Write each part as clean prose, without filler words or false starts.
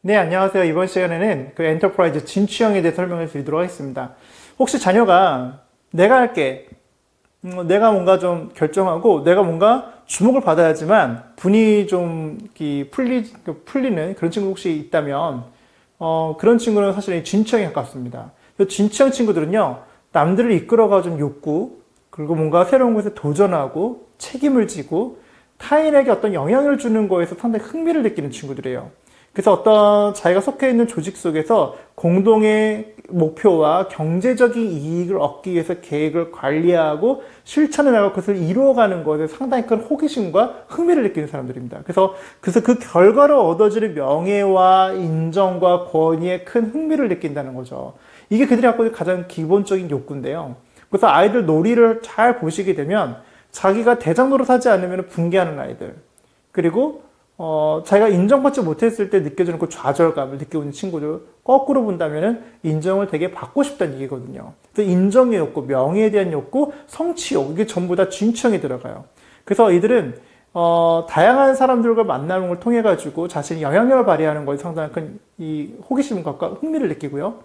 네, 안녕하세요. 이번 시간에는 그 엔터프라이즈 진취형에 대해 설명을 드리도록 하겠습니다. 혹시 자녀가 내가 할게, 내가 뭔가 좀 결정하고 내가 뭔가 주목을 받아야지만 분이 좀 풀리는 그런 친구 혹시 있다면, 그런 친구는 사실 진취형에 가깝습니다. 진취형 친구들은요, 남들을 이끌어가 좀 욕구, 그리고 뭔가 새로운 것에 도전하고 책임을 지고 타인에게 어떤 영향을 주는 거에서 상당히 흥미를 느끼는 친구들이에요. 그래서 어떤 자기가 속해 있는 조직 속에서 공동의 목표와 경제적인 이익을 얻기 위해서 계획을 관리하고 실천해 나가고 그것을 이루어가는 것에 상당히 큰 호기심과 흥미를 느끼는 사람들입니다. 그래서 그 결과로 얻어지는 명예와 인정과 권위에 큰 흥미를 느낀다는 거죠. 이게 그들이 갖고 있는 가장 기본적인 욕구인데요. 그래서 아이들 놀이를 잘 보시게 되면 자기가 대장 노릇하지 않으면 붕괴하는 아이들, 그리고 자기가 인정받지 못했을 때 느껴지는 그 좌절감을 느끼고 있는 친구들, 거꾸로 본다면은 인정을 되게 받고 싶다는 얘기거든요. 그래서 인정의 욕구, 명예에 대한 욕구, 성취욕, 이게 전부 다 진취형에 들어가요. 그래서 이들은 다양한 사람들과 만나는 걸 통해 가지고 자신이 영향력을 발휘하는 것에 상당히 큰 이 호기심과 흥미를 느끼고요.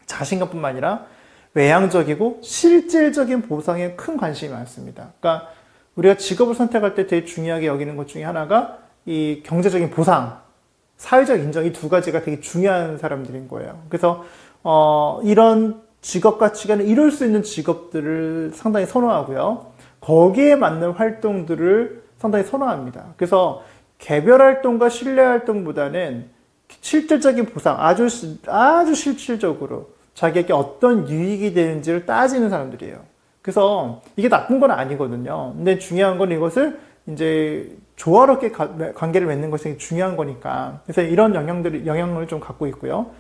자신감뿐만 아니라 외향적이고 실질적인 보상에 큰 관심이 많습니다. 그러니까 우리가 직업을 선택할 때 되게 중요하게 여기는 것 중에 하나가 이 경제적인 보상, 사회적 인정, 이 두 가지가 되게 중요한 사람들인 거예요. 그래서 이런 직업 가치관을 이룰 수 있는 직업들을 상당히 선호하고요. 거기에 맞는 활동들을 상당히 선호합니다. 그래서 개별 활동과 실내 활동보다는 실질적인 보상, 아주 실질적으로 자기에게 어떤 유익이 되는지를 따지는 사람들이에요. 그래서 이게 나쁜 건 아니거든요. 근데 중요한 건 이것을 이제 조화롭게 관계를 맺는 것이 중요한 거니까. 그래서 이런 영향을 좀 갖고 있고요.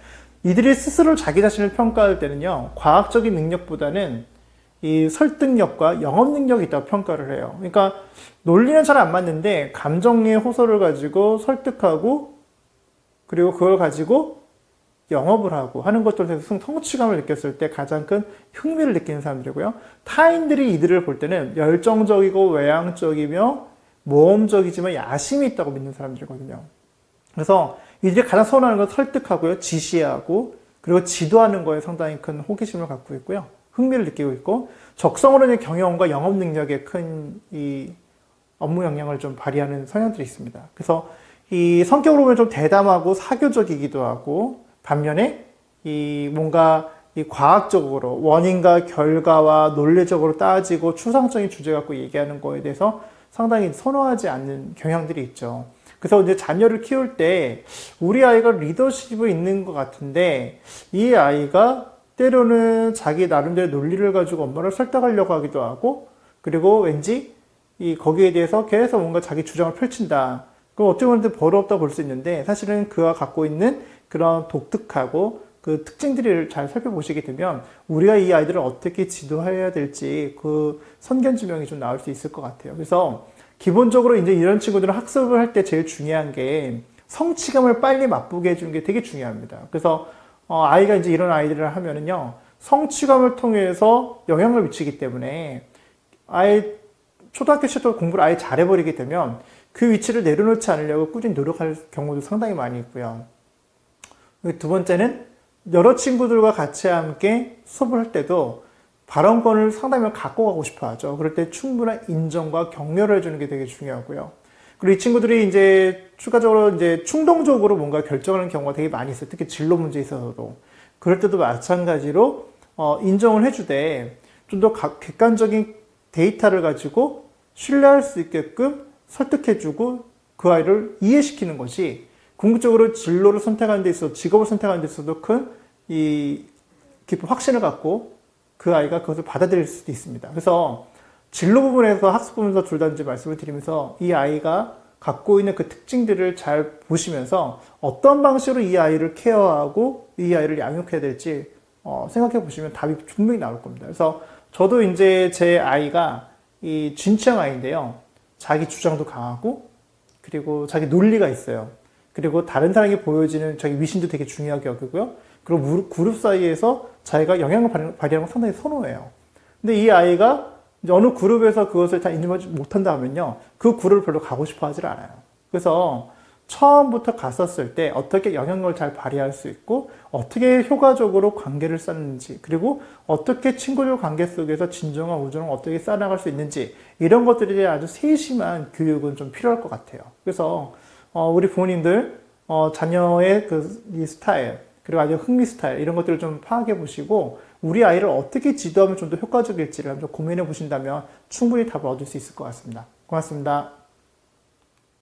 이들이 스스로 자기 자신을 평가할 때는요, 과학적인 능력보다는 이 설득력과 영업 능력이 있다고 평가를 해요. 그러니까 논리는 잘 안 맞는데 감정의 호소를 가지고 설득하고 그리고 그걸 가지고 영업을 하고 하는 것들에서 성취감을 느꼈을 때 가장 큰 흥미를 느끼는 사람들이고요. 타인들이 이들을 볼 때는 열정적이고 외향적이며 모험적이지만 야심이 있다고 믿는 사람들이거든요. 그래서 이들이 가장 선호하는 건 설득하고요, 지시하고 그리고 지도하는 거에 상당히 큰 호기심을 갖고 있고요. 흥미를 느끼고 있고 적성으로는 경영과 영업 능력에 큰 이 업무 역량을 좀 발휘하는 성향들이 있습니다. 그래서 이 성격으로 보면 좀 대담하고 사교적이기도 하고 반면에 이 뭔가 이 과학적으로 원인과 결과와 논리적으로 따지고 추상적인 주제 갖고 얘기하는 거에 대해서 상당히 선호하지 않는 경향들이 있죠. 그래서 이제 자녀를 키울 때 우리 아이가 리더십이 있는 것 같은데 이 아이가 때로는 자기 나름대로 논리를 가지고 엄마를 설득하려고 하기도 하고 그리고 왠지 이 거기에 대해서 계속 뭔가 자기 주장을 펼친다. 그럼 어떻게 보면 버릇없다고 볼 수 있는데 사실은 그가 갖고 있는 그런 독특하고 그 특징들을 잘 살펴보시게 되면 우리가 이 아이들을 어떻게 지도해야 될지 그 선견지명이 좀 나올 수 있을 것 같아요. 그래서 기본적으로 이제 이런 친구들은 학습을 할 때 제일 중요한 게 성취감을 빨리 맛보게 해주는 게 되게 중요합니다. 그래서 아이가 이제 이런 아이들을 하면은요 성취감을 통해서 영향을 미치기 때문에 아예 초등학교 시절 공부를 아예 잘해버리게 되면 그 위치를 내려놓지 않으려고 꾸준히 노력할 경우도 상당히 많이 있고요. 두 번째는 여러 친구들과 같이 함께 수업을 할 때도 발언권을 상당히 갖고 가고 싶어 하죠. 그럴 때 충분한 인정과 격려를 해주는 게 되게 중요하고요. 그리고 이 친구들이 이제 추가적으로 이제 충동적으로 뭔가 결정하는 경우가 되게 많이 있어요. 특히 진로 문제에 있어서도. 그럴 때도 마찬가지로 인정을 해주되 좀 더 객관적인 데이터를 가지고 신뢰할 수 있게끔 설득해주고 그 아이를 이해시키는 것이 궁극적으로 진로를 선택하는 데 있어서 직업을 선택하는 데 있어도 큰 깊은 확신을 갖고 그 아이가 그것을 받아들일 수도 있습니다. 그래서 진로 부분에서 학습 부분에서 둘 다 이제 말씀을 드리면서 이 아이가 갖고 있는 그 특징들을 잘 보시면서 어떤 방식으로 이 아이를 케어하고 이 아이를 양육해야 될지 생각해 보시면 답이 분명히 나올 겁니다. 그래서 저도 이제 제 아이가 이 진취형 아이인데요. 자기 주장도 강하고 그리고 자기 논리가 있어요. 그리고 다른 사람에게 보여지는 자기 위신도 되게 중요하게 여기고요. 그리고 그룹 사이에서 자기가 영향을 발휘하는 걸 상당히 선호해요. 근데 이 아이가 이제 어느 그룹에서 그것을 다 인정하지 못한다 하면요. 그 그룹을 별로 가고 싶어 하질 않아요. 그래서 처음부터 갔었을 때 어떻게 영향력을 잘 발휘할 수 있고 어떻게 효과적으로 관계를 쌓는지 그리고 어떻게 친구들 관계 속에서 진정한 우정을 어떻게 쌓아나갈 수 있는지 이런 것들에 대해 아주 세심한 교육은 좀 필요할 것 같아요. 그래서 우리 부모님들 자녀의 이 스타일 그리고 아주 흥미 스타일 이런 것들을 좀 파악해 보시고 우리 아이를 어떻게 지도하면 좀 더 효과적일지를 한번 고민해 보신다면 충분히 답을 얻을 수 있을 것 같습니다. 고맙습니다.